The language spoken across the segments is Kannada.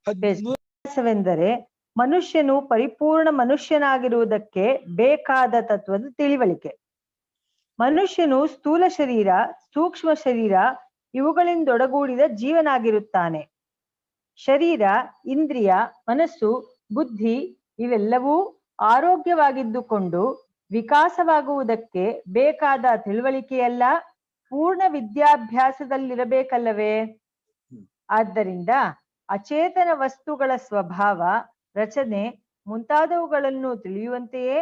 ವಿದ್ಯಾಭ್ಯಾಸವೆಂದರೆ ಮನುಷ್ಯನು ಪರಿಪೂರ್ಣ ಮನುಷ್ಯನಾಗಿರುವುದಕ್ಕೆ ಬೇಕಾದ ತತ್ವದ ತಿಳಿವಳಿಕೆ. ಮನುಷ್ಯನು ಸ್ಥೂಲ ಶರೀರ, ಸೂಕ್ಷ್ಮ ಶರೀರ ಇವುಗಳಿಂದೊಡಗೂಡಿದ ಜೀವನಾಗಿರುತ್ತಾನೆ. ಶರೀರ, ಇಂದ್ರಿಯ, ಮನಸ್ಸು, ಬುದ್ಧಿ ಇವೆಲ್ಲವೂ ಆರೋಗ್ಯವಾಗಿದ್ದುಕೊಂಡು ವಿಕಾಸವಾಗುವುದಕ್ಕೆ ಬೇಕಾದ ತಿಳುವಳಿಕೆಯಲ್ಲ ಪೂರ್ಣ ವಿದ್ಯಾಭ್ಯಾಸದಲ್ಲಿರಬೇಕಲ್ಲವೇ? ಆದ್ದರಿಂದ ಅಚೇತನ ವಸ್ತುಗಳ ಸ್ವಭಾವ, ರಚನೆ ಮುಂತಾದವುಗಳನ್ನು ತಿಳಿಯುವಂತೆಯೇ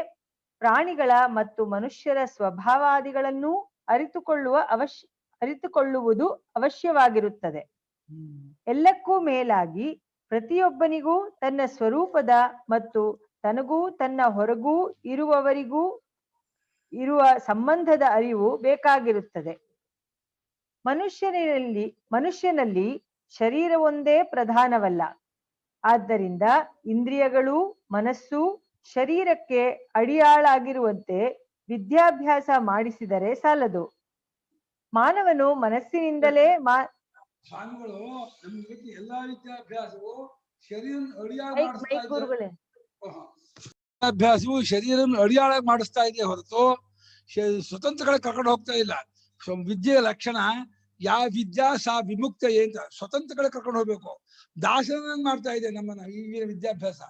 ಪ್ರಾಣಿಗಳ ಮತ್ತು ಮನುಷ್ಯರ ಸ್ವಭಾವಾದಿಗಳನ್ನೂ ಅರಿತುಕೊಳ್ಳುವುದು ಅವಶ್ಯವಾಗಿರುತ್ತದೆ. ಎಲ್ಲಕ್ಕೂ ಮೇಲಾಗಿ ಪ್ರತಿಯೊಬ್ಬನಿಗೂ ತನ್ನ ಸ್ವರೂಪದ ಮತ್ತು ತನಗೂ ತನ್ನ ಹೊರಗೂ ಇರುವವರಿಗೂ ಇರುವ ಸಂಬಂಧದ ಅರಿವು ಬೇಕಾಗಿರುತ್ತದೆ. ಮನುಷ್ಯನಲ್ಲಿ ಶರೀರವೊಂದೇ ಪ್ರಧಾನವಲ್ಲ. ಆದ್ದರಿಂದ ಇಂದ್ರಿಯಗಳು, ಮನಸ್ಸು ಶರೀರಕ್ಕೆ ಅಡಿಯಾಳಾಗಿರುವಂತೆ ವಿದ್ಯಾಭ್ಯಾಸ ಮಾಡಿಸಿದರೆ ಸಾಲದು. ಮಾನವನು ಮನಸ್ಸಿನಿಂದಲೇ ಎಲ್ಲಾ ವಿದ್ಯಾಭ್ಯಾಸವು ಶರೀರವನ್ನು ಅಡಿಯಾಳಾಗಿ ಮಾಡಿಸ್ತಾ ಇದೆ ಹೊರತು ಸ್ವತಂತ್ರಗಳ ಕರ್ಕೊಂಡು ಹೋಗ್ತಾ ಇಲ್ಲ. ವಿದ್ಯೆಯ ಲಕ್ಷಣ ಯಾವ ವಿದ್ಯಾ ಸಾ ವಿಮುಕ್ತ ಅಂತ ಸ್ವತಂತ್ರಗಳ ಕರ್ಕೊಂಡು ಹೋಗ್ಬೇಕು. ದಾಸನ ಮಾಡ್ತಾ ಇದೆ ನಮ್ಮನ್ನ ಈಗಿನ ವಿದ್ಯಾಭ್ಯಾಸ.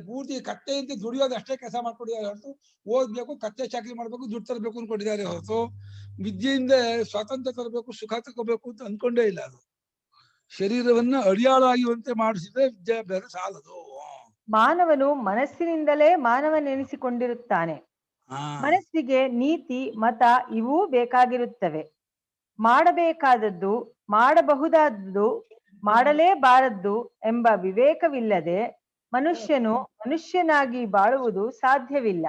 ಪೂರ್ತಿ ಕತ್ತೆಯಂತೆ ದುಡಿಯೋದು ಅಷ್ಟೇ ಕೆಲಸ ಮಾಡ್ಕೊಂಡಿದ್ದಾರೆ ಹೊರತು ಓದ್ಬೇಕು, ಕತ್ತೆ ಚಾಕರಿ ಮಾಡ್ಬೇಕು, ದುಡ್ಡು ತರಬೇಕು ಅನ್ಕೊಂಡಿದ್ದಾರೆ ಹೊರತು ವಿದ್ಯೆಯಿಂದ ಸ್ವಾತಂತ್ರ್ಯ ತರಬೇಕು, ಸುಖ ತಗೋಬೇಕು ಅಂತ ಅನ್ಕೊಂಡೇ ಇಲ್ಲ. ಅದು ಶರೀರವನ್ನ ಅಡಿಯಾಳಾಗುವಂತೆ ಮಾಡಿಸಿದ್ರೆ ವಿದ್ಯಾಭ್ಯಾಸ ಸಾಲದು. ಮಾನವನು ಮನಸ್ಸಿನಿಂದಲೇ ಮಾನವನೆನಿಸಿಕೊಂಡಿರುತ್ತಾನೆ. ಮನಸ್ಸಿಗೆ ನೀತಿ, ಮತ ಇವೂ ಬೇಕಾಗಿರುತ್ತವೆ. ಮಾಡಬೇಕಾದದ್ದು, ಮಾಡಬಹುದಾದದ್ದು, ಮಾಡಲೇಬಾರದ್ದು ಎಂಬ ವಿವೇಕವಿಲ್ಲದೆ ಮನುಷ್ಯನು ಮನುಷ್ಯನಾಗಿ ಬಾಳುವುದು ಸಾಧ್ಯವಿಲ್ಲ.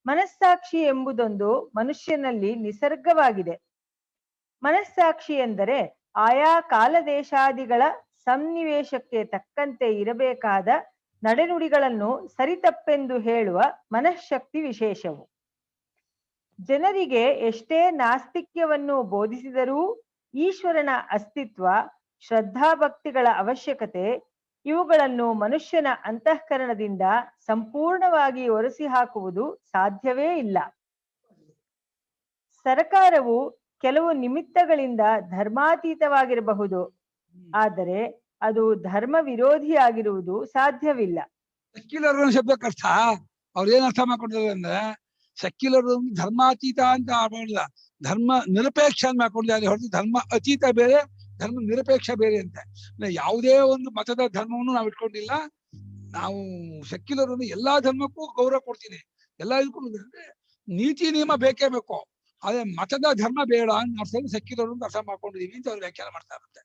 ಮನಸ್ಸಾಕ್ಷಿ ಎಂಬುದೊಂದು ಮನುಷ್ಯನಲ್ಲಿ ನಿಸರ್ಗವಾಗಿದೆ. ಮನಸ್ಸಾಕ್ಷಿ ಎಂದರೆ ಆಯಾ ಕಾಲದೇಶಾದಿಗಳ ಸನ್ನಿವೇಶಕ್ಕೆ ತಕ್ಕಂತೆ ಇರಬೇಕಾದ ನಡೆನುಡಿಗಳನ್ನು ಸರಿತಪ್ಪೆಂದು ಹೇಳುವ ಮನಃಶಕ್ತಿ ವಿಶೇಷವು. ಜನರಿಗೆ ಎಷ್ಟೇ ನಾಸ್ತಿಕ್ಯವನ್ನು ಬೋಧಿಸಿದರೂ ಈಶ್ವರನ ಅಸ್ತಿತ್ವ, ಶ್ರದ್ಧಾಭಕ್ತಿಗಳ ಅವಶ್ಯಕತೆ ಇವುಗಳನ್ನು ಮನುಷ್ಯನ ಅಂತಃಕರಣದಿಂದ ಸಂಪೂರ್ಣವಾಗಿ ಒರೆಸಿ ಹಾಕುವುದು ಸಾಧ್ಯವೇ ಇಲ್ಲ. ಸರ್ಕಾರವು ಕೆಲವು ನಿಮಿತ್ತಗಳಿಂದ ಧರ್ಮಾತೀತವಾಗಿರಬಹುದು, ಆದರೆ ಅದು ಧರ್ಮ ವಿರೋಧಿಯಾಗಿರುವುದು ಸಾಧ್ಯವಿಲ್ಲ. ಸೆಕ್ಯುಲರ್ ಶಬ್ದಕ್ಕೆ ಅರ್ಥ ಅವ್ರು ಏನ್ ಅರ್ಥ ಮಾಡ್ಕೊಂಡಿದ್ದಾರೆ ಅಂದ್ರೆ, ಸೆಕ್ಯುಲರ್ ಧರ್ಮಾತೀತ ಅಂತ ಮಾಡಿಲ್ಲ, ಧರ್ಮ ನಿರಪೇಕ್ಷ ಅಂತ ಮಾಡ್ಕೊಂಡಿದ್ದಾರೆ ಹೊರತು ಧರ್ಮ ಅತೀತ ಬೇರೆ, ಧರ್ಮ ನಿರಪೇಕ್ಷ ಬೇರೆ ಅಂತ. ಯಾವುದೇ ಒಂದು ಮತದ ಧರ್ಮವನ್ನು ನಾವು ಇಟ್ಕೊಂಡಿಲ್ಲ. ನಾವು ಸೆಕ್ಯುಲರ್ ಎಲ್ಲಾ ಧರ್ಮಕ್ಕೂ ಗೌರವ ಕೊಡ್ತೀನಿ, ಎಲ್ಲ ಇಟ್ಕೊಂಡಿದ್ರೆ ನೀತಿ ನಿಯಮ ಬೇಕೇ ಬೇಕು. ಆದ್ರೆ ಮತದ ಧರ್ಮ ಬೇಡ ಅಂತ ಅರ್ಥ ಸೆಕ್ಯುಲರ್ ಅಂತ ಅರ್ಥ ಮಾಡ್ಕೊಂಡಿದೀವಿ ಅಂತ ಅವ್ರು ವ್ಯಾಖ್ಯಾನ ಮಾಡ್ತಾ ಇರುತ್ತೆ.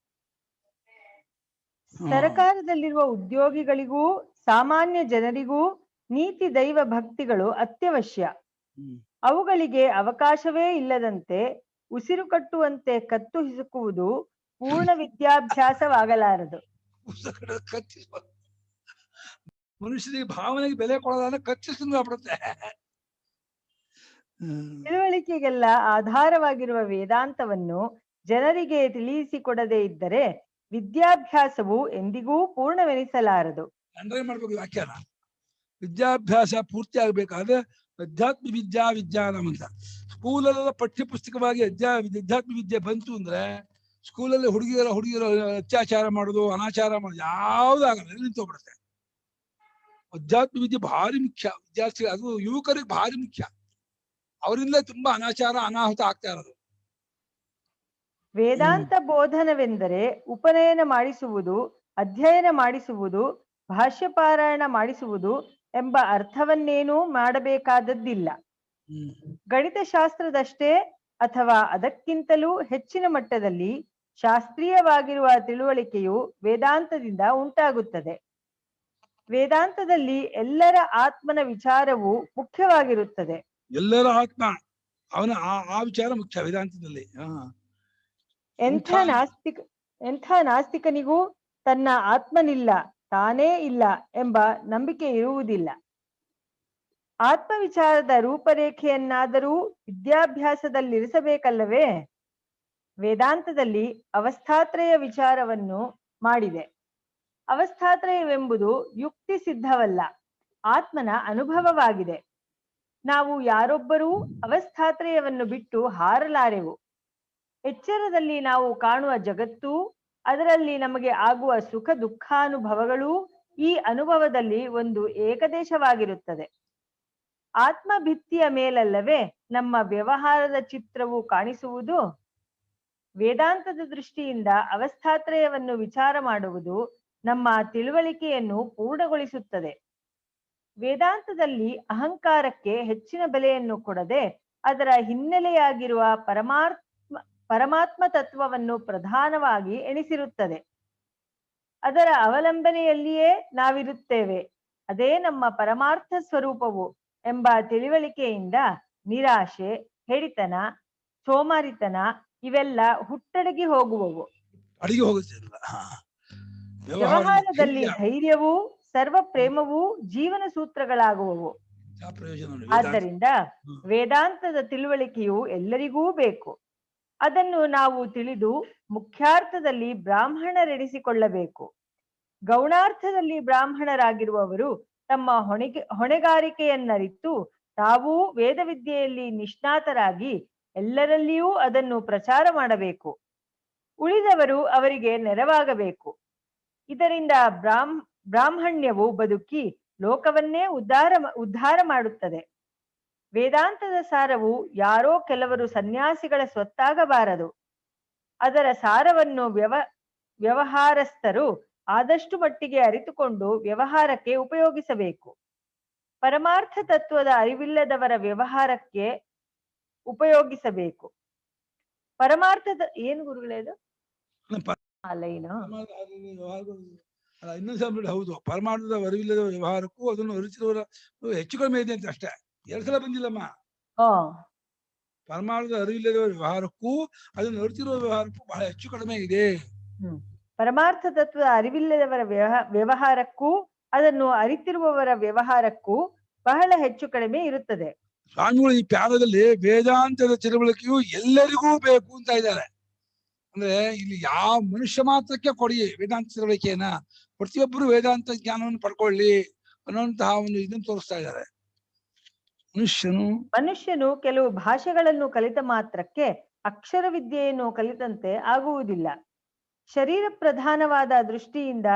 ಸರ್ಕಾರದಲ್ಲಿರುವ ಉದ್ಯೋಗಿಗಳಿಗೂ ಸಾಮಾನ್ಯ ಜನರಿಗೂ ನೀತಿ ದೈವ ಭಕ್ತಿಗಳು ಅತ್ಯವಶ್ಯ. ಅವುಗಳಿಗೆ ಅವಕಾಶವೇ ಇಲ್ಲದಂತೆ ಉಸಿರು ಕಟ್ಟುವಂತೆ ಕತ್ತು ಹಿಸುಕುವುದು ಪೂರ್ಣ ವಿದ್ಯಾಭ್ಯಾಸವಾಗಲಾರದು. ಮನುಷ್ಯನಿಗೆ ಭಾವನೆಗೆ ಬೆಲೆ ಕೊಡೋದಾದ್ರೆ ಕಚ್ಚಿಸ್ಬಿಡುತ್ತೆ. ತಿಳುವಳಿಕೆಗೆಲ್ಲ ಆಧಾರವಾಗಿರುವ ವೇದಾಂತವನ್ನು ಜನರಿಗೆ ತಿಳಿಸಿಕೊಡದೇ ಇದ್ದರೆ ವಿದ್ಯಾಭ್ಯಾಸವು ಎಂದಿಗೂ ಪೂರ್ಣವೆನಿಸಲಾರದು. ಮಾಡ್ಬೇಕು ವ್ಯಾಖ್ಯಾನ. ವಿದ್ಯಾಭ್ಯಾಸ ಪೂರ್ತಿ ಆಗ್ಬೇಕಾದ್ರೆ ಅಧ್ಯಾತ್ಮ ವಿಜ್ಞಾನಂ ಅಂತ ಸ್ಕೂಲಲ್ಲೆಲ್ಲ ಪಠ್ಯ ಪುಸ್ತಕವಾಗಿ ಅಧ್ಯಾತ್ಮ ವಿದ್ಯೆ ಬಂತು ಅಂದ್ರೆ ಸ್ಕೂಲಲ್ಲಿ ಹುಡುಗಿಯರ ಅತ್ಯಾಚಾರ ಮಾಡೋದು, ಅನಾಚಾರ ಮಾಡೋದು ಯಾವ್ದಾಗಲ್ಲ, ನಿಂತೋಗ್ಬಿಡುತ್ತೆ. ಅಧ್ಯಾತ್ಮ ವಿದ್ಯೆ ಭಾರಿ ಮುಖ್ಯ. ವಿದ್ಯಾರ್ಥಿಗಳು, ಅದು ಯುವಕರಿಗೆ ಭಾರಿ ಮುಖ್ಯ. ಅವರಿಂದ ತುಂಬಾ ಅನಾಚಾರ ಅನಾಹುತ ಆಗ್ತಾ ಇರೋದು. ವೇದಾಂತ ಬೋಧನವೆಂದರೆ ಉಪನಯನ ಮಾಡಿಸುವುದು, ಅಧ್ಯಯನ ಮಾಡಿಸುವುದು, ಭಾಷ್ಯಪಾರಾಯಣ ಮಾಡಿಸುವುದು ಎಂಬ ಅರ್ಥವನ್ನೇನೂ ಮಾಡಬೇಕಾದದ್ದಿಲ್ಲ. ಗಣಿತಶಾಸ್ತ್ರದಷ್ಟೇ ಅಥವಾ ಅದಕ್ಕಿಂತಲೂ ಹೆಚ್ಚಿನ ಮಟ್ಟದಲ್ಲಿ ಶಾಸ್ತ್ರೀಯವಾಗಿರುವ ತಿಳುವಳಿಕೆಯು ವೇದಾಂತದಿಂದ ಉಂಟಾಗುತ್ತದೆ. ವೇದಾಂತದಲ್ಲಿ ಎಲ್ಲರ ಆತ್ಮನ ವಿಚಾರವು ಮುಖ್ಯವಾಗಿರುತ್ತದೆ. ಎಲ್ಲರ ಆತ್ಮ, ಅವನ ಆ ವಿಚಾರ ಮುಖ್ಯ ವೇದಾಂತದಲ್ಲಿ. ಎಂಥ ನಾಸ್ತಿಕನಿಗೂ ತನ್ನ ಆತ್ಮನಿಲ್ಲ, ತಾನೇ ಇಲ್ಲ ಎಂಬ ನಂಬಿಕೆ ಇರುವುದಿಲ್ಲ. ಆತ್ಮವಿಚಾರದ ರೂಪರೇಖೆಯನ್ನಾದರೂ ವಿದ್ಯಾಭ್ಯಾಸದಲ್ಲಿರಿಸಬೇಕಲ್ಲವೇ? ವೇದಾಂತದಲ್ಲಿ ಅವಸ್ಥಾತ್ರಯ ವಿಚಾರವನ್ನು ಮಾಡಿದೆ. ಅವಸ್ಥಾತ್ರಯವೆಂಬುದು ಯುಕ್ತಿ ಸಿದ್ಧವಲ್ಲ, ಆತ್ಮನ ಅನುಭವವಾಗಿದೆ. ನಾವು ಯಾರೊಬ್ಬರೂ ಅವಸ್ಥಾತ್ರಯವನ್ನು ಬಿಟ್ಟು ಹಾರಲಾರೆವು. ಎಚ್ಚರದಲ್ಲಿ ನಾವು ಕಾಣುವ ಜಗತ್ತು, ಅದರಲ್ಲಿ ನಮಗೆ ಆಗುವ ಸುಖ ದುಃಖಾನುಭವಗಳು ಈ ಅನುಭವದಲ್ಲಿ ಒಂದು ಏಕದೇಶವಾಗಿರುತ್ತದೆ. ಆತ್ಮಭಿತ್ತಿಯ ಮೇಲಲ್ಲವೇ ನಮ್ಮ ವ್ಯವಹಾರದ ಚಿತ್ರವು ಕಾಣಿಸುವುದು. ವೇದಾಂತದ ದೃಷ್ಟಿಯಿಂದ ಅವಸ್ಥಾತ್ರಯವನ್ನು ವಿಚಾರ ಮಾಡುವುದು ನಮ್ಮ ತಿಳುವಳಿಕೆಯನ್ನು ಪೂರ್ಣಗೊಳಿಸುತ್ತದೆ. ವೇದಾಂತದಲ್ಲಿ ಅಹಂಕಾರಕ್ಕೆ ಹೆಚ್ಚಿನ ಬೆಲೆಯನ್ನು ಕೊಡದೆ ಅದರ ಹಿನ್ನೆಲೆಯಾಗಿರುವ ಪರಮಾತ್ಮ ತತ್ವವನ್ನು ಪ್ರಧಾನವಾಗಿ ಎಣಿಸಿರುತ್ತದೆ. ಅದರ ಅವಲಂಬನೆಯಲ್ಲಿಯೇ ನಾವಿರುತ್ತೇವೆ, ಅದೇ ನಮ್ಮ ಪರಮಾರ್ಥ ಸ್ವರೂಪವು ಎಂಬ ತಿಳುವಳಿಕೆಯಿಂದ ನಿರಾಶೆ, ಹೆಡಿತನ, ಸೋಮಾರಿತನ ಇವೆಲ್ಲ ಹುಟ್ಟಡಗಿ ಹೋಗುವವು. ವ್ಯವಹಾರದಲ್ಲಿ ಧೈರ್ಯವೂ ಸರ್ವ ಪ್ರೇಮವೂ ಜೀವನ ಸೂತ್ರಗಳಾಗುವವು. ಆದ್ದರಿಂದ ವೇದಾಂತದ ತಿಳುವಳಿಕೆಯು ಎಲ್ಲರಿಗೂ ಬೇಕು. ಅದನ್ನು ನಾವು ತಿಳಿದು ಮುಖ್ಯಾರ್ಥದಲ್ಲಿ ಬ್ರಾಹ್ಮಣರೆನಿಸಿಕೊಳ್ಳಬೇಕು. ಗೌಣಾರ್ಥದಲ್ಲಿ ಬ್ರಾಹ್ಮಣರಾಗಿರುವವರು ತಮ್ಮ ಹೊಣೆಗಾರಿಕೆಯನ್ನರಿತು ತಾವೂ ವೇದವಿದ್ಯೆಯಲ್ಲಿ ನಿಷ್ಣಾತರಾಗಿ ಎಲ್ಲರಲ್ಲಿಯೂ ಅದನ್ನು ಪ್ರಚಾರ ಮಾಡಬೇಕು. ಉಳಿದವರು ಅವರಿಗೆ ನೆರವಾಗಬೇಕು. ಇದರಿಂದ ಬ್ರಾಹ್ಮಣ್ಯವು ಬದುಕಿ ಲೋಕವನ್ನೇ ಉದ್ಧಾರ ಮಾಡುತ್ತದೆ. ವೇದಾಂತದ ಸಾರವು ಯಾರೋ ಕೆಲವರು ಸನ್ಯಾಸಿಗಳ ಸ್ವತ್ತಾಗಬಾರದು. ಅದರ ಸಾರವನ್ನು ವ್ಯವಹಾರಸ್ಥರು ಆದಷ್ಟು ಮಟ್ಟಿಗೆ ಅರಿತುಕೊಂಡು ವ್ಯವಹಾರಕ್ಕೆ ಉಪಯೋಗಿಸಬೇಕು. ಪರಮಾರ್ಥ ತತ್ವದ ಅರಿವಿಲ್ಲದವರ ವ್ಯವಹಾರಕ್ಕೆ ಉಪಯೋಗಿಸಬೇಕು. ಪರಮಾರ್ಥದ ಏನು ಗುರುಗಳೇದು ಲೈನು ಇನ್ನೊಂದು ಹೌದು, ಪರಮಾರ್ಥದ ಅರಿವಿಲ್ಲದ ವ್ಯವಹಾರಕ್ಕೂ ಅದನ್ನು ಅರಿತಿರುವವರ ಹೆಚ್ಚು ಕಡಿಮೆ ಇದೆ ಅಂತ ಅಷ್ಟೇ. 2 ಸಲ ಬಂದಿಲ್ಲಮ್ಮ. ಪರಮಾರ್ಥದ ಅರಿವಿಲ್ಲದ ವ್ಯವಹಾರಕ್ಕೂ ಅದನ್ನು ಅರಿತಿರುವ ವ್ಯವಹಾರಕ್ಕೂ ಬಹಳ ಹೆಚ್ಚು ಕಡಿಮೆ ಇದೆ. ಪರಮಾರ್ಥ ತತ್ವದ ಅರಿವಿಲ್ಲದವರ ವ್ಯವಹಾರಕ್ಕೂ ಅದನ್ನು ಅರಿತಿರುವವರ ವ್ಯವಹಾರಕ್ಕೂ ಬಹಳ ಹೆಚ್ಚು ಕಡಿಮೆ ಇರುತ್ತದೆ. ಸ್ವಾಮಿಗಳು ಈ ಪ್ಯಾರದಲ್ಲಿ ವೇದಾಂತದ ತಿಳುವಳಿಕೆಯು ಎಲ್ಲರಿಗೂ ಬೇಕು ಅಂತ ಇದ್ದಾರೆ. ಅಂದ್ರೆ ಇಲ್ಲಿ ಯಾವ ಮನುಷ್ಯ ಮಾತ್ರಕ್ಕೆ ಕೊಡಿ ವೇದಾಂತ ತಿಳುವಳಿಕೆಯನ್ನ, ಪ್ರತಿಯೊಬ್ಬರು ವೇದಾಂತ ಜ್ಞಾನವನ್ನು ಪಡ್ಕೊಳ್ಳಿ ಅನ್ನುವಂತಹ ಒಂದು ಇದನ್ನು ತೋರಿಸ್ತಾ ಇದ್ದಾರೆ. ಮನುಷ್ಯನು ಕೆಲವು ಭಾಷೆಗಳನ್ನು ಕಲಿತ ಮಾತ್ರಕ್ಕೆ ಅಕ್ಷರ ವಿದ್ಯೆಯನ್ನು ಕಲಿತಂತೆ ಆಗುವುದಿಲ್ಲ. ಶರೀರ ಪ್ರಧಾನವಾದ ದೃಷ್ಟಿಯಿಂದ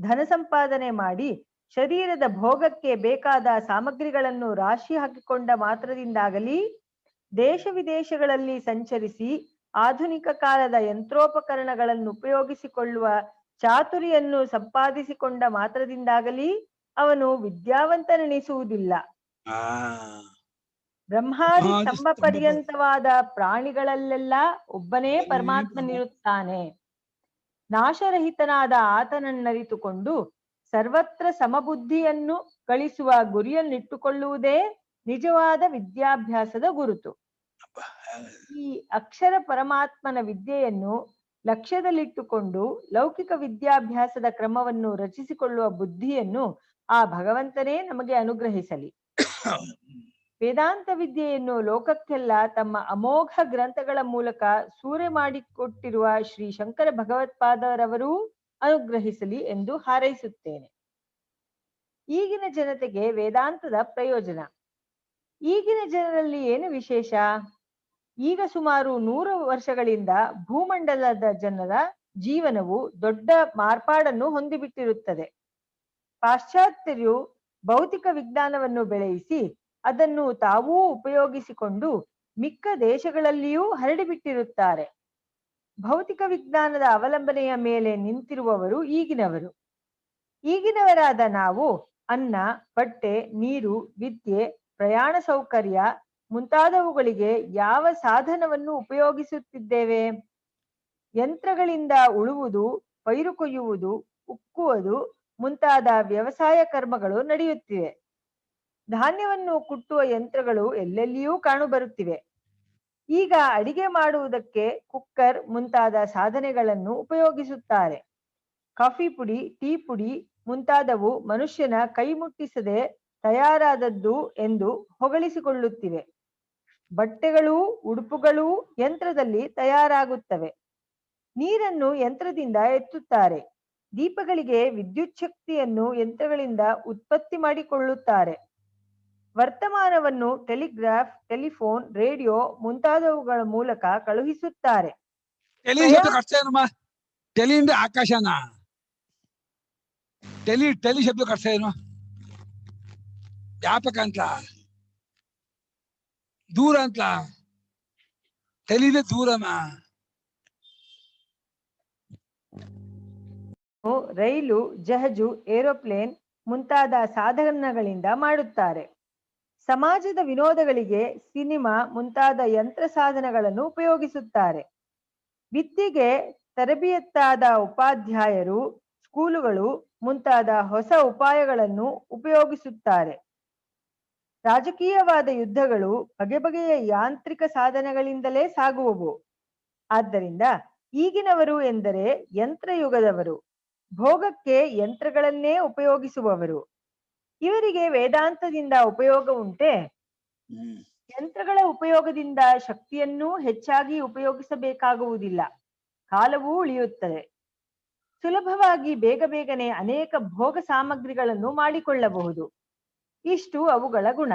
ಧನ ಸಂಪಾದನೆ ಮಾಡಿ ಶರೀರದ ಭೋಗಕ್ಕೆ ಬೇಕಾದ ಸಾಮಗ್ರಿಗಳನ್ನು ರಾಶಿ ಹಾಕಿಕೊಂಡ ಮಾತ್ರದಿಂದಾಗಲಿ, ದೇಶ ವಿದೇಶಗಳಲ್ಲಿ ಸಂಚರಿಸಿ ಆಧುನಿಕ ಕಾಲದ ಯಂತ್ರೋಪಕರಣಗಳನ್ನು ಉಪಯೋಗಿಸಿಕೊಳ್ಳುವ ಚಾತುರಿಯನ್ನು ಸಂಪಾದಿಸಿಕೊಂಡ ಮಾತ್ರದಿಂದಾಗಲಿ ಅವನು ವಿದ್ಯಾವಂತನೆನಿಸುವುದಿಲ್ಲ. ಬ್ರಹ್ಮಾದಿ ಸ್ತಂಭ ಪರ್ಯಂತವಾದ ಪ್ರಾಣಿಗಳಲ್ಲೆಲ್ಲ ಒಬ್ಬನೇ ಪರಮಾತ್ಮನಿರುತ್ತಾನೆ. ನಾಶರಹಿತನಾದ ಆತನನ್ನರಿತುಕೊಂಡು ಸರ್ವತ್ರ ಸಮಬುದ್ಧಿಯನ್ನು ಗಳಿಸುವ ಗುರಿಯನ್ನಿಟ್ಟುಕೊಳ್ಳುವುದೇ ನಿಜವಾದ ವಿದ್ಯಾಭ್ಯಾಸದ ಗುರುತು. ಈ ಅಕ್ಷರ ಪರಮಾತ್ಮನ ವಿದ್ಯೆಯನ್ನು ಲಕ್ಷ್ಯದಲ್ಲಿಟ್ಟುಕೊಂಡು ಲೌಕಿಕ ವಿದ್ಯಾಭ್ಯಾಸದ ಕ್ರಮವನ್ನು ರಚಿಸಿಕೊಳ್ಳುವ ಬುದ್ಧಿಯನ್ನು ಆ ಭಗವಂತನೇ ನಮಗೆ ಅನುಗ್ರಹಿಸಲಿ. ವೇದಾಂತ ವಿದ್ಯೆಯನ್ನು ಲೋಕಕ್ಕೆಲ್ಲ ತಮ್ಮ ಅಮೋಘ ಗ್ರಂಥಗಳ ಮೂಲಕ ಸೂರೆ ಮಾಡಿಕೊಟ್ಟಿರುವ ಶ್ರೀ ಶಂಕರ ಭಗವತ್ಪಾದರವರೂ ಅನುಗ್ರಹಿಸಲಿ ಎಂದು ಹಾರೈಸುತ್ತೇನೆ. ಈಗಿನ ಜನತೆಗೆ ವೇದಾಂತದ ಪ್ರಯೋಜನ. ಈಗಿನ ಜನರಲ್ಲಿ ಏನು ವಿಶೇಷ? ಈಗ ಸುಮಾರು 100 ವರ್ಷಗಳಿಂದ ಭೂಮಂಡಲದ ಜನರ ಜೀವನವು ದೊಡ್ಡ ಮಾರ್ಪಾಡನ್ನು ಹೊಂದಿಬಿಟ್ಟಿರುತ್ತದೆ. ಪಾಶ್ಚಾತ್ಯರು ಭೌತಿಕ ವಿಜ್ಞಾನವನ್ನು ಬೆಳೆಯಿಸಿ ಅದನ್ನು ತಾವೂ ಉಪಯೋಗಿಸಿಕೊಂಡು ಮಿಕ್ಕ ದೇಶಗಳಲ್ಲಿಯೂ ಹರಡಿಬಿಟ್ಟಿರುತ್ತಾರೆ. ಭೌತಿಕ ವಿಜ್ಞಾನದ ಅವಲಂಬನೆಯ ಮೇಲೆ ನಿಂತಿರುವವರು ಈಗಿನವರು. ಈಗಿನವರಾದ ನಾವು ಅನ್ನ, ಬಟ್ಟೆ, ನೀರು, ವಿದ್ಯೆ, ಪ್ರಯಾಣ ಸೌಕರ್ಯ ಮುಂತಾದವುಗಳಿಗೆ ಯಾವ ಸಾಧನವನ್ನು ಉಪಯೋಗಿಸುತ್ತಿದ್ದೇವೆ? ಯಂತ್ರಗಳಿಂದ ಉಳುವುದು, ಪೈರು ಕೊಯ್ಯುವುದು, ಉಕ್ಕುವುದು ಮುಂತಾದ ವ್ಯವಸಾಯ ಕರ್ಮಗಳು ನಡೆಯುತ್ತಿವೆ. ಧಾನ್ಯವನ್ನು ಕುಟ್ಟುವ ಯಂತ್ರಗಳು ಎಲ್ಲೆಲ್ಲಿಯೂ ಕಾಣುಬರುತ್ತಿವೆ. ಈಗ ಅಡಿಗೆ ಮಾಡುವುದಕ್ಕೆ ಕುಕ್ಕರ್ ಮುಂತಾದ ಸಾಧನೆಗಳನ್ನು ಉಪಯೋಗಿಸುತ್ತಾರೆ. ಕಾಫಿ ಪುಡಿ, ಟೀ ಪುಡಿ ಮುಂತಾದವು ಮನುಷ್ಯನ ಕೈ ಮುಟ್ಟಿಸದೆ ತಯಾರಾದದ್ದು ಎಂದು ಹೊಗಳಿಸಿಕೊಳ್ಳುತ್ತಿವೆ. ಬಟ್ಟೆಗಳೂ ಉಡುಪುಗಳೂ ಯಂತ್ರದಲ್ಲಿ ತಯಾರಾಗುತ್ತವೆ. ನೀರನ್ನು ಯಂತ್ರದಿಂದ ಎತ್ತುತ್ತಾರೆ. ದೀಪಗಳಿಗೆ ವಿದ್ಯುತ್ ಶಕ್ತಿಯನ್ನು ಯಂತ್ರಗಳಿಂದ ಉತ್ಪತ್ತಿ ಮಾಡಿಕೊಳ್ಳುತ್ತಾರೆ. ವರ್ತಮಾನವನ್ನು ಟೆಲಿಗ್ರಾಫ್, ಟೆಲಿಫೋನ್, ರೇಡಿಯೋ ಮುಂತಾದವುಗಳ ಮೂಲಕ ಕಳುಹಿಸುತ್ತಾರೆ. ಟೆಲಿ ಶಬ್ದಕ್ಕೆ ಅರ್ಥ ಏನಮ್ಮ? ಟೆಲಿಯಿಂದ ಆಕಾಶನ. ಟೆಲಿ ಶಬ್ದಕ್ಕೆ ಅರ್ಥ ಏನು? ವ್ಯಾಪಕ ಅಂತ, ದೂರ ಅಂತ. ಟೆಲಿದೆ ದೂರನ. ರೈಲು, ಜಹಜು, ಏರೋಪ್ಲೇನ್ ಮುಂತಾದ ಸಾಧನಗಳಿಂದ ಮಾಡುತ್ತಾರೆ. ಸಮಾಜದ ವಿನೋದಗಳಿಗೆ ಸಿನಿಮಾ ಮುಂತಾದ ಯಂತ್ರ ಸಾಧನಗಳನ್ನು ಉಪಯೋಗಿಸುತ್ತಾರೆ. ವಿದ್ಯೆಗೆ ತರಬೇತಾದ ಉಪಾಧ್ಯಾಯರು, ಸ್ಕೂಲುಗಳು ಮುಂತಾದ ಹೊಸ ಉಪಾಯಗಳನ್ನು ಉಪಯೋಗಿಸುತ್ತಾರೆ. ರಾಜಕೀಯವಾದ ಯುದ್ಧಗಳು ಬಗೆ ಬಗೆಯ ಯಾಂತ್ರಿಕ ಸಾಧನಗಳಿಂದಲೇ ಸಾಗುವವು. ಆದ್ದರಿಂದ ಈಗಿನವರು ಎಂದರೆ ಯಂತ್ರಯುಗದವರು, ಭೋಗಕ್ಕೆ ಯಂತ್ರಗಳನ್ನೇ ಉಪಯೋಗಿಸುವವರು. ಇವರಿಗೆ ವೇದಾಂತದಿಂದ ಉಪಯೋಗ ಉಂಟೆ? ಯಂತ್ರಗಳ ಉಪಯೋಗದಿಂದ ಶಕ್ತಿಯನ್ನೂ ಹೆಚ್ಚಾಗಿ ಉಪಯೋಗಿಸಬೇಕಾಗುವುದಿಲ್ಲ, ಕಾಲವೂ ಉಳಿಯುತ್ತದೆ. ಸುಲಭವಾಗಿ ಬೇಗ ಬೇಗನೆ ಅನೇಕ ಭೋಗ ಸಾಮಗ್ರಿಗಳನ್ನು ಮಾಡಿಕೊಳ್ಳಬಹುದು. ಇಷ್ಟು ಅವುಗಳ ಗುಣ.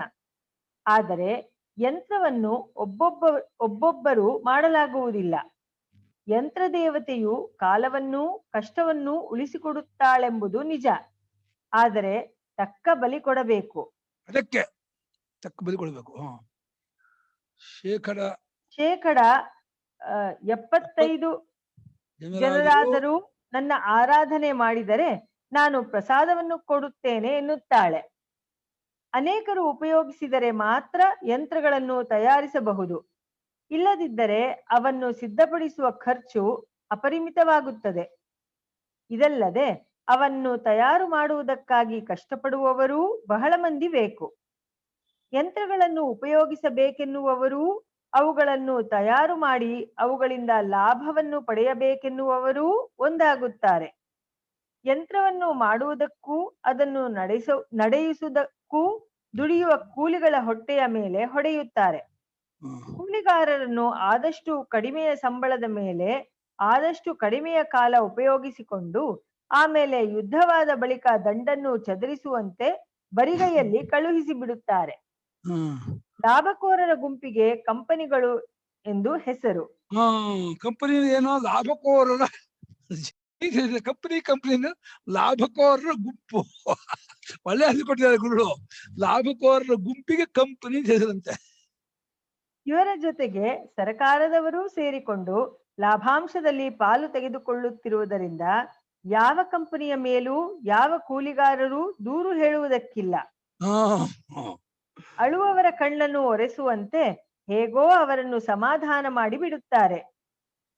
ಆದರೆ ಯಂತ್ರವನ್ನು ಒಬ್ಬೊಬ್ಬರು ಮಾಡಲಾಗುವುದಿಲ್ಲ. ಯಂತ್ರ ದೇವತೆಯು ಕಾಲವನ್ನೂ ಕಷ್ಟವನ್ನೂ ಉಳಿಸಿಕೊಡುತ್ತಾಳೆಂಬುದು ನಿಜ. ಆದರೆ ತಕ್ಕ ಬಲಿ ಕೊಡಬೇಕು. ಅದಕ್ಕೆ ತಕ್ಕ ಬಲಿ ಕೊಡಬೇಕು. ಶೇಕಡ 75 ಜನರಾದರೂ ನನ್ನ ಆರಾಧನೆ ಮಾಡಿದರೆ ನಾನು ಪ್ರಸಾದವನ್ನು ಕೊಡುತ್ತೇನೆ ಎನ್ನುತ್ತಾಳೆ. ಅನೇಕರು ಉಪಯೋಗಿಸಿದರೆ ಮಾತ್ರ ಯಂತ್ರಗಳನ್ನು ತಯಾರಿಸಬಹುದು. ಇಲ್ಲದಿದ್ದರೆ ಅವನ್ನು ಸಿದ್ಧಪಡಿಸುವ ಖರ್ಚು ಅಪರಿಮಿತವಾಗುತ್ತದೆ. ಇದಲ್ಲದೆ ಅವನ್ನು ತಯಾರು ಮಾಡುವುದಕ್ಕಾಗಿ ಕಷ್ಟಪಡುವವರೂ ಬಹಳ ಮಂದಿ ಬೇಕು. ಯಂತ್ರಗಳನ್ನು ಉಪಯೋಗಿಸಬೇಕೆನ್ನುವವರೂ, ಅವುಗಳನ್ನು ತಯಾರು ಮಾಡಿ ಅವುಗಳಿಂದ ಲಾಭವನ್ನು ಪಡೆಯಬೇಕೆನ್ನುವವರೂ ಒಂದಾಗುತ್ತಾರೆ. ಯಂತ್ರವನ್ನು ಮಾಡುವುದಕ್ಕೂ ಅದನ್ನು ನಡೆಯಿಸುವುದಕ್ಕೂ ದುಡಿಯುವ ಕೂಲಿಗಳ ಹೊಟ್ಟೆಯ ಮೇಲೆ ಹೊಡೆಯುತ್ತಾರೆ. ಕೂಲಿಗಾರರನ್ನು ಆದಷ್ಟು ಕಡಿಮೆಯ ಸಂಬಳದ ಮೇಲೆ ಆದಷ್ಟು ಕಡಿಮೆಯ ಕಾಲ ಉಪಯೋಗಿಸಿಕೊಂಡು ಆಮೇಲೆ ಯುದ್ಧವಾದ ಬಳಿಕ ದಂಡನ್ನು ಚದುರಿಸುವಂತೆ ಬರಿಗೈಯಲ್ಲಿ ಕಳುಹಿಸಿ ಬಿಡುತ್ತಾರೆ. ಲಾಭಕೋರರ ಗುಂಪಿಗೆ ಕಂಪನಿಗಳು ಎಂದು ಹೆಸರು. ಕಂಪನಿ ಏನೋ ಲಾಭಕೋರರ ಕಂಪನಿ ಲಾಭಕೋರರ ಗುಂಪು. ಒಳ್ಳೆ ಹೆಸರು ಕೊಟ್ಟಿದ್ದಾರೆ ಗುರುಗಳು. ಲಾಭಕೋರರ ಗುಂಪಿಗೆ ಕಂಪನಿ ಹೆಸರಂತೆ. ಇವರ ಜೊತೆಗೆ ಸರ್ಕಾರದವರೂ ಸೇರಿಕೊಂಡು ಲಾಭಾಂಶದಲ್ಲಿ ಪಾಲು ತೆಗೆದುಕೊಳ್ಳುತ್ತಿರುವುದರಿಂದ ಯಾವ ಕಂಪನಿಯ ಮೇಲೂ ಯಾವ ಕೂಲಿಗಾರರೂ ದೂರು ಹೇಳುವುದಕ್ಕಿಲ್ಲ. ಅಳುವವರ ಕಣ್ಣನ್ನು ಒರೆಸುವಂತೆ ಹೇಗೋ ಅವರನ್ನು ಸಮಾಧಾನ ಮಾಡಿ ಬಿಡುತ್ತಾರೆ.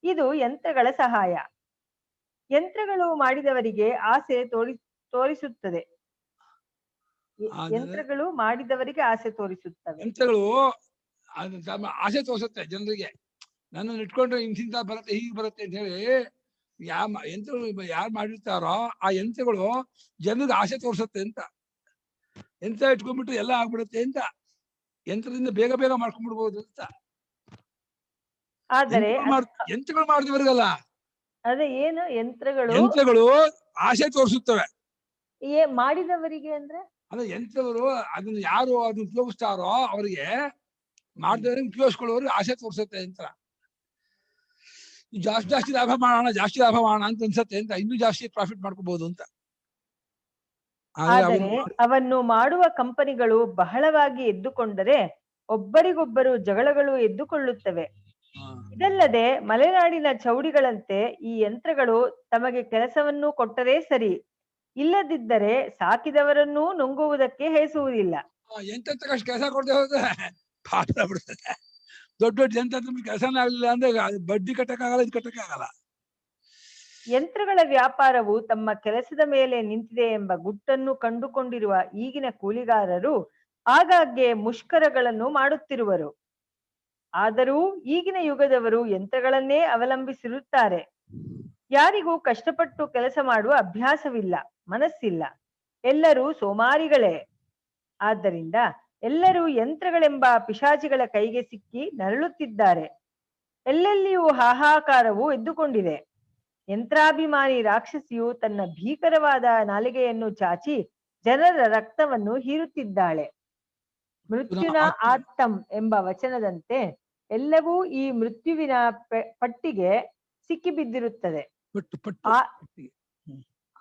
ಇದು ಯಂತ್ರಗಳ ಸಹಾಯ. ಯಂತ್ರಗಳು ಮಾಡಿದವರಿಗೆ ಆಸೆ ತೋರಿಸುತ್ತದೆ. ಯಂತ್ರಗಳು ಮಾಡಿದವರಿಗೆ ಆಸೆ ತೋರಿಸುತ್ತವೆ. ಯಂತ್ರಗಳು ಆಸೆ ತೋರಿಸುತ್ತೆ ಜನರಿಗೆ. ನನ್ನನ್ನು ಇಟ್ಕೊಂಡ್ರೆ ಇಂತಿಂತ ಬರುತ್ತೆ, ಹೀಗೆ ಬರುತ್ತೆ ಅಂತ ಹೇಳಿ ಯಂತ್ರಗಳು ಯಾರು ಮಾಡಿರ್ತಾರೋ ಆ ಯಂತ್ರಗಳು ಜನರಿಗೆ ಆಸೆ ತೋರಿಸುತ್ತೆ ಅಂತ. ಯಂತ್ರ ಇಟ್ಕೊಂಡ್ಬಿಟ್ಟು ಎಲ್ಲ ಆಗ್ಬಿಡುತ್ತೆ ಅಂತ, ಯಂತ್ರದಿಂದ ಬೇಗ ಬೇಗ ಮಾಡ್ಕೊಂಡ್ಬಿಡ್ಬೋದು ಅಂತ. ಆದರೆ ಯಂತ್ರಗಳು ಮಾಡಿದವರಿಗಲ್ಲ, ಅದೇ ಏನು ಯಂತ್ರಗಳು ಆಸೆ ತೋರಿಸುತ್ತವೆ. ಮಾಡಿದವರಿಗೆ ಅಂದ್ರೆ ಅದೇ ಯಂತ್ರಗಳು ಅದನ್ನ ಯಾರು ಅದನ್ನ ಉಪಯೋಗಿಸ್ತಾರೋ ಅವರಿಗೆ, ಮಾಡಿದವರಿಗೆ ಉಪಯೋಗಿಸ್ಕೊಳ್ಳೋರಿಗೆ ಆಸೆ ತೋರಿಸುತ್ತೆ ಯಂತ್ರ. ಜಾಸ್ತಿ ಲಾಭ ಮಾಡೋಣ ಅಂತ ಅನ್ಸತ್ತೆ ಅಂತ, ಇನ್ನೂ ಜಾಸ್ತಿ ಪ್ರಾಫಿಟ್ ಮಾಡ್ಕೋಬಹುದು ಅಂತ. ಆದರೆ ಅವನ್ನು ಮಾಡುವ ಕಂಪನಿಗಳು ಬಹಳವಾಗಿ ಎದ್ದುಕೊಂಡರೆ ಒಬ್ಬರಿಗೊಬ್ಬರು ಜಗಳಗಳು ಎದ್ದುಕೊಳ್ಳುತ್ತವೆ. ಇದಲ್ಲದೆ ಮಲೆನಾಡಿನ ಚೌಡಿಗಳಂತೆ ಈ ಯಂತ್ರಗಳು ತಮಗೆ ಕೆಲಸವನ್ನು ಕೊಟ್ಟರೆ ಸರಿ, ಇಲ್ಲದಿದ್ದರೆ ಸಾಕಿದವರನ್ನೂ ನುಂಗುವುದಕ್ಕೆ ಹೇಸುವುದಿಲ್ಲ. ಎಂತಷ್ಟು ಕೆಲಸ ಕೊಡದೆ ಹೋದ್ರೆ ಪಾಠ ಬಿಡ್ತದೆ. ದೊಡ್ಡ ಯಂತ್ರ ಕೆಲಸನೇ ಆಗ್ಲಿಲ್ಲ ಅಂದ್ರೆ ಬಡ್ಡಿ ಕಟ್ಟಕ್ಕಾಗಲ್ಲ, ಇದು ಕಟ್ಟಕ್ಕಾಗಲ್ಲ. ಯಂತ್ರಗಳ ವ್ಯಾಪಾರವು ತಮ್ಮ ಕೆಲಸದ ಮೇಲೆ ನಿಂತಿದೆ ಎಂಬ ಗುಟ್ಟನ್ನು ಕಂಡುಕೊಂಡಿರುವ ಈಗಿನ ಕೂಲಿಗಾರರು ಆಗಾಗ್ಗೆ ಮುಷ್ಕರಗಳನ್ನು ಮಾಡುತ್ತಿರುವರು. ಆದರೂ ಈಗಿನ ಯುಗದವರು ಯಂತ್ರಗಳನ್ನೇ ಅವಲಂಬಿಸಿರುತ್ತಾರೆ. ಯಾರಿಗೂ ಕಷ್ಟಪಟ್ಟು ಕೆಲಸ ಮಾಡುವ ಅಭ್ಯಾಸವಿಲ್ಲ, ಮನಸ್ಸಿಲ್ಲ. ಎಲ್ಲರೂ ಸೋಮಾರಿಗಳೇ. ಆದ್ದರಿಂದ ಎಲ್ಲರೂ ಯಂತ್ರಗಳೆಂಬ ಪಿಶಾಚಿಗಳ ಕೈಗೆ ಸಿಕ್ಕಿ ನರಳುತ್ತಿದ್ದಾರೆ. ಎಲ್ಲೆಲ್ಲಿಯೂ ಹಾಹಾಕಾರವು ಎದ್ದುಕೊಂಡಿದೆ. ಯಂತ್ರಾಭಿಮಾನಿ ರಾಕ್ಷಸಿಯು ತನ್ನ ಭೀಕರವಾದ ನಾಲಿಗೆಯನ್ನು ಚಾಚಿ ಜನರ ರಕ್ತವನ್ನು ಹೀರುತ್ತಿದ್ದಾಳೆ. ಮೃತ್ಯುನ ಆತ್ತಂ ಎಂಬ ವಚನದಂತೆ ಎಲ್ಲವೂ ಈ ಮೃತ್ಯುವಿನ ಪಟ್ಟಿಗೆ ಸಿಕ್ಕಿಬಿದ್ದಿರುತ್ತದೆ.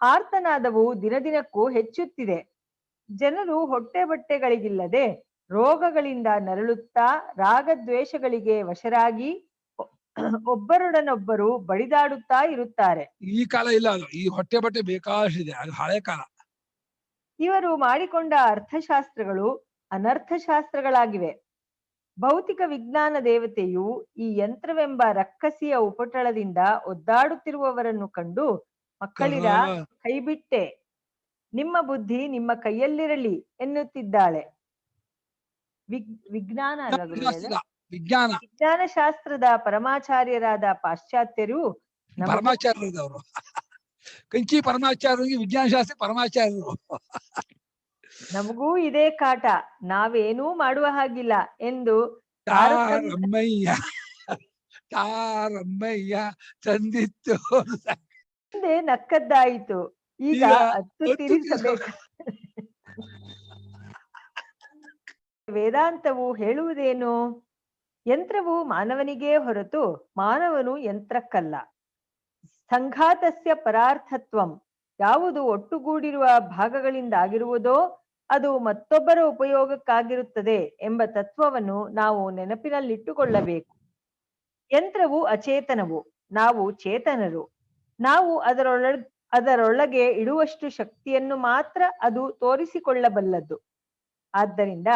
ಆರ್ತನಾದವು ದಿನದಿನಕ್ಕೂ ಹೆಚ್ಚುತ್ತಿದೆ. ಜನರು ಹೊಟ್ಟೆ ಬಟ್ಟೆಗಳಿಗಿಲ್ಲದೆ ರೋಗಗಳಿಂದ ನರಳುತ್ತಾ ರಾಗದ್ವೇಷಗಳಿಗೆ ವಶರಾಗಿ ಒಬ್ಬರೊಡನೊಬ್ಬರು ಬಡಿದಾಡುತ್ತಾ ಇರುತ್ತಾರೆ. ಈ ಕಾಲ ಇಲ್ಲ, ಅದು ಈ ಹೊಟ್ಟೆ ಬಟ್ಟೆ ಬೇಕಾಷ್ಟಿದೆ, ಅದು ಹಳೆ ಕಾಲ. ಇವರು ಮಾಡಿಕೊಂಡ ಅರ್ಥಶಾಸ್ತ್ರಗಳು ಅನರ್ಥಶಾಸ್ತ್ರಗಳಾಗಿವೆ. ಭೌತಿಕ ವಿಜ್ಞಾನ ದೇವತೆಯು ಈ ಯಂತ್ರವೆಂಬ ರಕ್ಕಸಿಯ ಉಪಟಳದಿಂದ ಒದ್ದಾಡುತ್ತಿರುವವರನ್ನು ಕಂಡು, ಮಕ್ಕಳಿರ ಕೈಬಿಟ್ಟೆ, ನಿಮ್ಮ ಬುದ್ಧಿ ನಿಮ್ಮ ಕೈಯಲ್ಲಿರಲಿ ಎನ್ನುತ್ತಿದ್ದಾಳೆ. ವಿಜ್ಞಾನ ಶಾಸ್ತ್ರದ ಪರಮಾಚಾರ್ಯರಾದ ಪಾಶ್ಚಾತ್ಯರು ಪರಮಾಚಾರ್ಯರವರು ಕಂಚಿ ಪರಮಾಚಾರ್ಯರಿಗೆ ವಿಜ್ಞಾನ ಶಾಸ್ತ್ರ ಪರಮಾಚಾರ್ಯರು ನಮಗೂ ಇದೇ ಕಾಟ, ನಾವೇನೂ ಮಾಡುವ ಹಾಗಿಲ್ಲ ಎಂದು ತಾರಮ್ಮಯ್ಯ ತಂದಿತ್ತು ಮುಂದೆ ನಕ್ಕದ್ದಾಯಿತು. ಈಗ ಹತ್ತು ತೀರಿಸಬೇಕು. ವೇದಾಂತವು ಹೇಳುವುದೇನು? ಯಂತ್ರವು ಮಾನವನಿಗೇ ಹೊರತು ಮಾನವನು ಯಂತ್ರಕ್ಕಲ್ಲ. ಸಂಘಾತಸ್ಯ ಪರಾರ್ಥತ್ವಂ, ಯಾವುದು ಒಟ್ಟುಗೂಡಿರುವ ಭಾಗಗಳಿಂದಾಗಿರುವುದೋ ಅದು ಮತ್ತೊಬ್ಬರ ಉಪಯೋಗಕ್ಕಾಗಿರುತ್ತದೆ ಎಂಬ ತತ್ವವನ್ನು ನಾವು ನೆನಪಿನಲ್ಲಿಟ್ಟುಕೊಳ್ಳಬೇಕು. ಯಂತ್ರವು ಅಚೇತನವು, ನಾವು ಚೇತನರು. ನಾವು ಅದರೊಳಗೆ ಇಡುವಷ್ಟು ಶಕ್ತಿಯನ್ನು ಮಾತ್ರ ಅದು ತೋರಿಸಿಕೊಳ್ಳಬಲ್ಲದ್ದು. ಆದ್ದರಿಂದ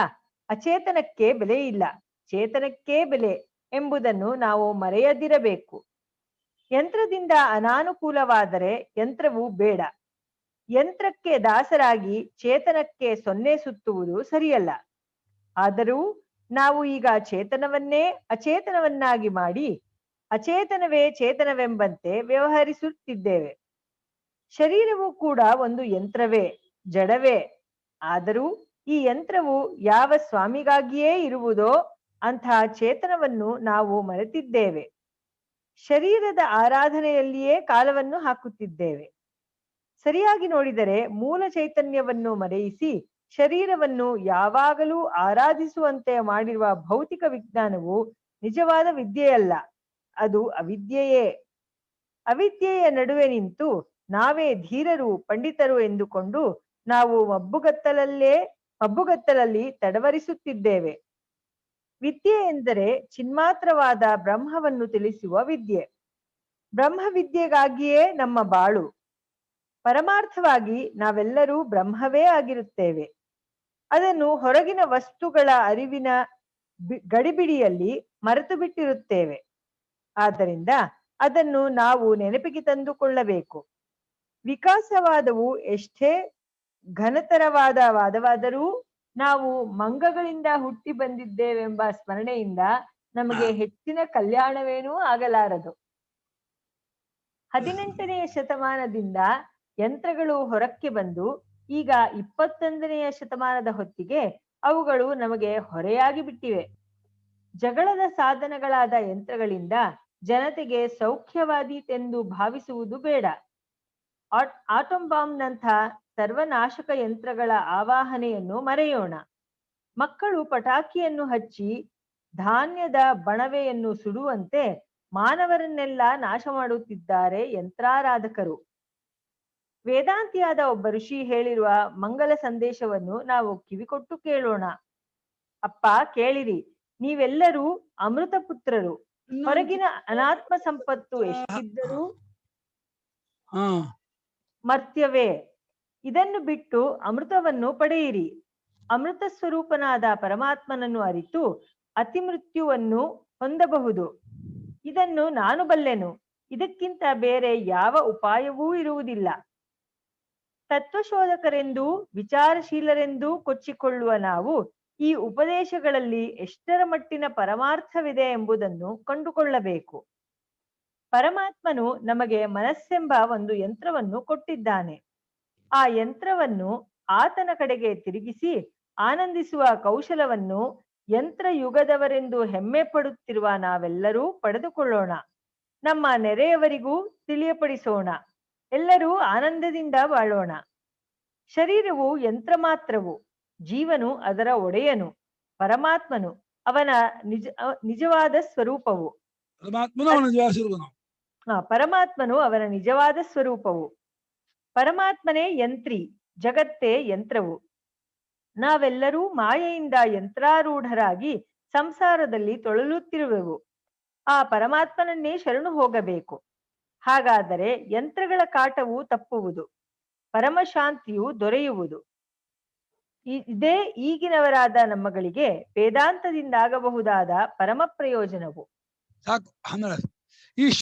ಅಚೇತನಕ್ಕೆ ಬೆಲೆ ಇಲ್ಲ, ಚೇತನಕ್ಕೇ ಬೆಲೆ ಎಂಬುದನ್ನು ನಾವು ಮರೆಯದಿರಬೇಕು. ಯಂತ್ರದಿಂದ ಅನಾನುಕೂಲವಾದರೆ ಯಂತ್ರವು ಬೇಡ. ಯಂತ್ರಕ್ಕೆ ದಾಸರಾಗಿ ಚೇತನಕ್ಕೆ ಸೊನ್ನೆ ಸುತ್ತುವುದು ಸರಿಯಲ್ಲ. ಆದರೂ ನಾವು ಈಗ ಚೇತನವನ್ನೇ ಅಚೇತನವನ್ನಾಗಿ ಮಾಡಿ ಅಚೇತನವೇ ಚೇತನವೆಂಬಂತೆ ವ್ಯವಹರಿಸುತ್ತಿದ್ದೇವೆ. ಶರೀರವು ಕೂಡ ಒಂದು ಯಂತ್ರವೇ, ಜಡವೇ. ಆದರೂ ಈ ಯಂತ್ರವು ಯಾವ ಸ್ವಾಮಿಗಾಗಿಯೇ ಇರುವುದೋ ಅಂತಹ ಚೇತನವನ್ನು ನಾವು ಮರೆತಿದ್ದೇವೆ. ಶರೀರದ ಆರಾಧನೆಯಲ್ಲಿಯೇ ಕಾಲವನ್ನು ಹಾಕುತ್ತಿದ್ದೇವೆ. ಸರಿಯಾಗಿ ನೋಡಿದರೆ ಮೂಲ ಚೈತನ್ಯವನ್ನು ಮರೆಯಿಸಿ ಶರೀರವನ್ನು ಯಾವಾಗಲೂ ಆರಾಧಿಸುವಂತೆ ಮಾಡಿರುವ ಭೌತಿಕ ವಿಜ್ಞಾನವು ನಿಜವಾದ ವಿದ್ಯೆಯಲ್ಲ, ಅದು ಅವಿದ್ಯೆಯೇ. ಅವಿದ್ಯೆಯ ನಡುವೆ ನಿಂತು ನಾವೇ ಧೀರರು, ಪಂಡಿತರು ಎಂದುಕೊಂಡು ನಾವು ಮಬ್ಬುಗತ್ತಲಲ್ಲಿ ತಡವರಿಸುತ್ತಿದ್ದೇವೆ. ವಿದ್ಯೆ ಎಂದರೆ ಚಿನ್ಮಾತ್ರವಾದ ಬ್ರಹ್ಮವನ್ನು ತಿಳಿಸುವ ವಿದ್ಯೆ. ಬ್ರಹ್ಮವಿದ್ಯೆಗಾಗಿಯೇ ನಮ್ಮ ಬಾಳು. ಪರಮಾರ್ಥವಾಗಿ ನಾವೆಲ್ಲರೂ ಬ್ರಹ್ಮವೇ ಆಗಿರುತ್ತೇವೆ. ಅದನ್ನು ಹೊರಗಿನ ವಸ್ತುಗಳ ಅರಿವಿನ ಗಡಿಬಿಡಿಯಲ್ಲಿ ಮರೆತು ಬಿಟ್ಟಿರುತ್ತೇವೆ. ಆದ್ದರಿಂದ ಅದನ್ನು ನಾವು ನೆನಪಿಗೆ ತಂದುಕೊಳ್ಳಬೇಕು. ವಿಕಾಸವಾದವು ಎಷ್ಟೇ ಘನತರವಾದ ವಾದವಾದರೂ ನಾವು ಮಂಗಗಳಿಂದ ಹುಟ್ಟಿ ಬಂದಿದ್ದೇವೆಂಬ ಸ್ಮರಣೆಯಿಂದ ನಮಗೆ ಹೆಚ್ಚಿನ ಕಲ್ಯಾಣವೇನೂ ಆಗಲಾರದು. 18ನೇ ಶತಮಾನದಿಂದ ಯಂತ್ರಗಳು ಹೊರಕ್ಕೆ ಬಂದು ಈಗ 21ನೇ ಶತಮಾನದ ಹೊತ್ತಿಗೆ ಅವುಗಳು ನಮಗೆ ಹೊರೆಯಾಗಿ ಬಿಟ್ಟಿವೆ. ಜಗಳದ ಸಾಧನಗಳಾದ ಯಂತ್ರಗಳಿಂದ ಜನತೆಗೆ ಸೌಖ್ಯವಾದೀತೆಂದು ಭಾವಿಸುವುದು ಬೇಡ. ಆಟಮ್ ಬಾಂಬ್ನಂಥ ಸರ್ವನಾಶಕ ಯಂತ್ರಗಳ ಆವಾಹನೆಯನ್ನು ಮರೆಯೋಣ. ಮಕ್ಕಳು ಪಟಾಕಿಯನ್ನು ಹಚ್ಚಿ ಧಾನ್ಯದ ಬಣವೆಯನ್ನು ಸುಡುವಂತೆ ಮಾನವರನ್ನೆಲ್ಲ ನಾಶ ಮಾಡುತ್ತಿದ್ದಾರೆ ಯಂತ್ರಾರಾಧಕರು. ವೇದಾಂತಿಯಾದ ಒಬ್ಬ ಋಷಿ ಹೇಳಿರುವ ಮಂಗಲ ಸಂದೇಶವನ್ನು ನಾವು ಕಿವಿಕೊಟ್ಟು ಕೇಳೋಣ. ಅಪ್ಪ ಕೇಳಿರಿ, ನೀವೆಲ್ಲರೂ ಅಮೃತ ಪುತ್ರರು. ಹೊರಗಿನ ಅನಾತ್ಮ ಸಂಪತ್ತು ಎಷ್ಟಿದ್ದರೂ ಮರ್ತ್ಯವೇ. ಇದನ್ನು ಬಿಟ್ಟು ಅಮೃತವನ್ನು ಪಡೆಯಿರಿ. ಅಮೃತ ಸ್ವರೂಪನಾದ ಪರಮಾತ್ಮನನ್ನು ಅರಿತು ಅತಿ ಮೃತ್ಯುವನ್ನು ಹೊಂದಬಹುದು. ಇದನ್ನು ನಾನು ಬಲ್ಲೆನು. ಇದಕ್ಕಿಂತ ಬೇರೆ ಯಾವ ಉಪಾಯವೂ ಇರುವುದಿಲ್ಲ. ತತ್ವಶೋಧಕರೆಂದೂ ವಿಚಾರಶೀಲರೆಂದೂ ಕೊಚ್ಚಿಕೊಳ್ಳುವ ನಾವು ಈ ಉಪದೇಶಗಳಲ್ಲಿ ಎಷ್ಟರ ಮಟ್ಟಿನ ಪರಮಾರ್ಥವಿದೆ ಎಂಬುದನ್ನು ಕಂಡುಕೊಳ್ಳಬೇಕು. ಪರಮಾತ್ಮನು ನಮಗೆ ಮನಸ್ಸೆಂಬ ಒಂದು ಯಂತ್ರವನ್ನು ಕೊಟ್ಟಿದ್ದಾನೆ. ಆ ಯಂತ್ರವನ್ನು ಆತನ ಕಡೆಗೆ ತಿರುಗಿಸಿ ಆನಂದಿಸುವ ಕೌಶಲವನ್ನು ಯಂತ್ರ ಯುಗದವರೆಂದು ಹೆಮ್ಮೆ ಪಡುತ್ತಿರುವ ನಾವೆಲ್ಲರೂ ಪಡೆದುಕೊಳ್ಳೋಣ. ನಮ್ಮ ನೆರೆಯವರಿಗೂ ತಿಳಿಯಪಡಿಸೋಣ. ಎಲ್ಲರೂ ಆನಂದದಿಂದ ಬಾಳೋಣ. ಶರೀರವು ಯಂತ್ರ ಮಾತ್ರವು, ಜೀವನು ಅದರ ಒಡೆಯನು, ಪರಮಾತ್ಮನು ಅವನ ನಿಜವಾದ ಸ್ವರೂಪವು. ಪರಮಾತ್ಮನು ಅವನ ನಿವಾಸಿರುವನು. ಪರಮಾತ್ಮನು ಅವನ ನಿಜವಾದ ಸ್ವರೂಪವು. ಪರಮಾತ್ಮನೇ ಯಂತ್ರಿ, ಜಗತ್ತೇ ಯಂತ್ರವು. ನಾವೆಲ್ಲರೂ ಮಾಯೆಯಿಂದ ಯಂತ್ರಾರೂಢರಾಗಿ ಸಂಸಾರದಲ್ಲಿ ತೊಳಲುತ್ತಿರುವೆವು. ಆ ಪರಮಾತ್ಮನನ್ನೇ ಶರಣು ಹೋಗಬೇಕು. ಹಾಗಾದರೆ ಯಂತ್ರಗಳ ಕಾಟವು ತಪ್ಪುವುದು, ಪರಮಶಾಂತಿಯು ದೊರೆಯುವುದು. ಇದೇ ಈಗಿನವರಾದ ನಮ್ಮಗಳಿಗೆ ವೇದಾಂತದಿಂದಾಗಬಹುದಾದ ಪರಮ ಪ್ರಯೋಜನವು. ಸಾಕು. ಆಮೇಲೆ ಈ